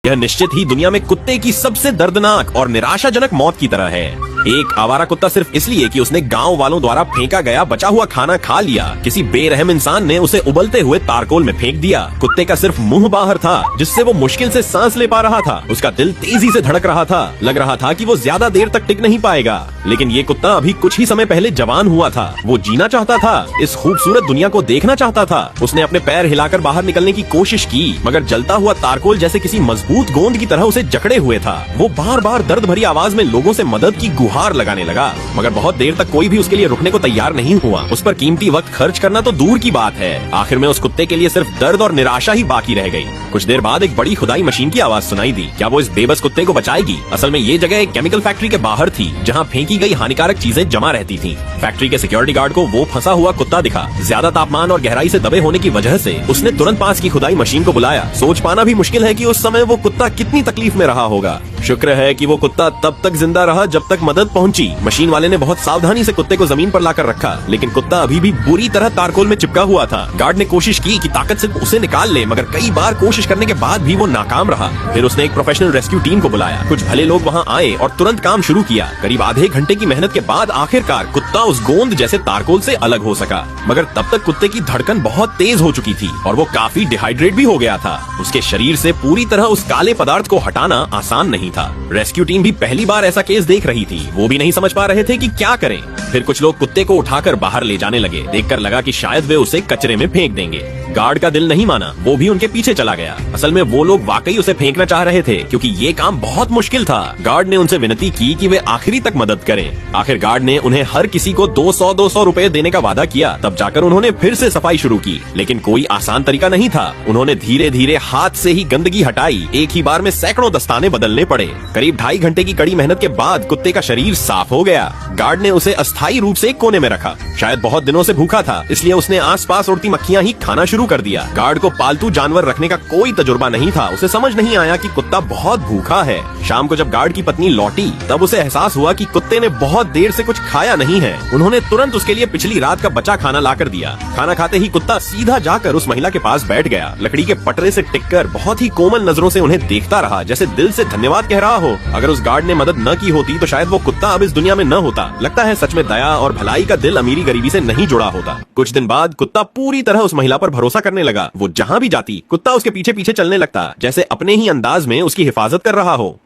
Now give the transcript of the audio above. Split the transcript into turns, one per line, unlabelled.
यह निश्चित ही दुनिया में कुत्ते की सबसे दर्दनाक और निराशाजनक मौत की तरह है। एक आवारा कुत्ता सिर्फ इसलिए कि उसने गांव वालों द्वारा फेंका गया बचा हुआ खाना खा लिया, किसी बेरहम इंसान ने उसे उबलते हुए तारकोल में फेंक दिया। कुत्ते का सिर्फ मुंह बाहर था जिससे वो मुश्किल से सांस ले पा रहा था। उसका दिल तेजी से धड़क रहा था, लग रहा था कि वो ज्यादा देर तक टिक नहीं पाएगा। लेकिन ये कुत्ता अभी कुछ ही समय पहले जवान हुआ था। वो जीना चाहता था, इस खूबसूरत दुनिया को देखना चाहता था। उसने अपने पैर हिलाकर बाहर निकलने की कोशिश की, मगर जलता हुआ तारकोल जैसे किसी मजबूत गोंद की तरह उसे जकड़े हुए था। वो बार बार दर्द भरी आवाज में लोगों से मदद की गुहार लगाने लगा, मगर बहुत देर तक कोई भी उसके लिए रुकने को तैयार नहीं हुआ। उस पर कीमती वक्त खर्च करना तो दूर की बात है, आखिर में उस कुत्ते के लिए सिर्फ दर्द और निराशा ही बाकी रह गई। कुछ देर बाद एक बड़ी खुदाई मशीन की आवाज सुनाई दी। क्या वो इस बेबस कुत्ते को बचाएगी? असल में ये जगह एक केमिकल फैक्ट्री के बाहर थी, जहाँ फेंकी गई हानिकारक चीजें जमा रहती थीं। फैक्ट्री के सिक्योरिटी गार्ड को वो फंसा हुआ कुत्ता दिखा। ज्यादा तापमान और गहराई से दबे होने की वजह से उसने तुरंत पास की खुदाई मशीन को बुलाया। सोच पाना भी मुश्किल है कि उस समय वो कुत्ता कितनी तकलीफ में रहा होगा। शुक्र है कि वो कुत्ता तब तक जिंदा रहा जब तक मदद पहुंची। मशीन वाले ने बहुत सावधानी से कुत्ते को जमीन पर लाकर रखा, लेकिन कुत्ता अभी भी बुरी तरह तारकोल में चिपका हुआ था। गार्ड ने कोशिश की कि ताकत से उसे निकाल ले, मगर कई बार कोशिश करने के बाद भी वो नाकाम रहा। फिर उसने एक प्रोफेशनल रेस्क्यू टीम को बुलाया। कुछ भले लोग वहाँ आए और तुरंत काम शुरू किया। करीब आधे घंटे की मेहनत के बाद आखिरकार कुत्ता उस गोंद जैसे तारकोल से अलग हो सका, मगर तब तक कुत्ते की धड़कन बहुत तेज हो चुकी थी और वो काफी डिहाइड्रेट भी हो गया था। उसके शरीर से पूरी तरह उस काले पदार्थ को हटाना आसान नहीं था। रेस्क्यू टीम भी पहली बार ऐसा केस देख रही थी। वो भी नहीं समझ पा रहे थे कि क्या करें। फिर कुछ लोग कुत्ते को उठाकर बाहर ले जाने लगे। देखकर लगा कि शायद वे उसे कचरे में फेंक देंगे। गार्ड का दिल नहीं माना, वो भी उनके पीछे चला गया। असल में वो लोग वाकई उसे फेंकना चाह रहे थे, क्योंकि ये काम बहुत मुश्किल था। गार्ड ने उनसे विनती की कि वे आखिरी तक मदद करें। आखिर गार्ड ने उन्हें हर किसी को 200 रुपए देने का वादा किया। तब जाकर उन्होंने फिर से सफाई शुरू की, लेकिन कोई आसान तरीका नहीं था। उन्होंने धीरे धीरे हाथ से ही गंदगी हटाई। एक ही बार में सैकड़ों दस्ताने बदलने पड़े। करीब 2.5 घंटे की कड़ी मेहनत के बाद कुत्ते का शरीर साफ हो गया। गार्ड ने उसे अस्थायी रूप से एक कोने में रखा। शायद बहुत दिनों से भूखा था, इसलिए उसने आसपास उड़ती मक्खियां ही खाना शुरू कर दिया। गार्ड को पालतू जानवर रखने का कोई तजुर्बा नहीं था। उसे समझ नहीं आया कि कुत्ता बहुत भूखा है। शाम को जब गार्ड की पत्नी लौटी, तब उसे एहसास हुआ कि कुत्ते ने बहुत देर से कुछ खाया नहीं है। उन्होंने तुरंत उसके लिए पिछली रात का बचा खाना लाकर दिया। खाना खाते ही कुत्ता सीधा जाकर उस महिला के पास बैठ गया। लकड़ी के पटरे से टिककर बहुत ही कोमल नजरों से उन्हें देखता रहा, जैसे दिल से धन्यवाद कह रहा हो। अगर उस गार्ड ने मदद न की होती तो शायद वो कुत्ता अब इस दुनिया में न होता। लगता है सच में दया और भलाई का दिल अमीरी गरीबी से नहीं जुड़ा होता। कुछ दिन बाद कुत्ता पूरी तरह उस महिला पर भरोसा करने लगा। वो जहाँ भी जाती, कुत्ता उसके पीछे पीछे चलने लगता, जैसे अपने ही अंदाज में उसकी हिफाजत कर रहा हो।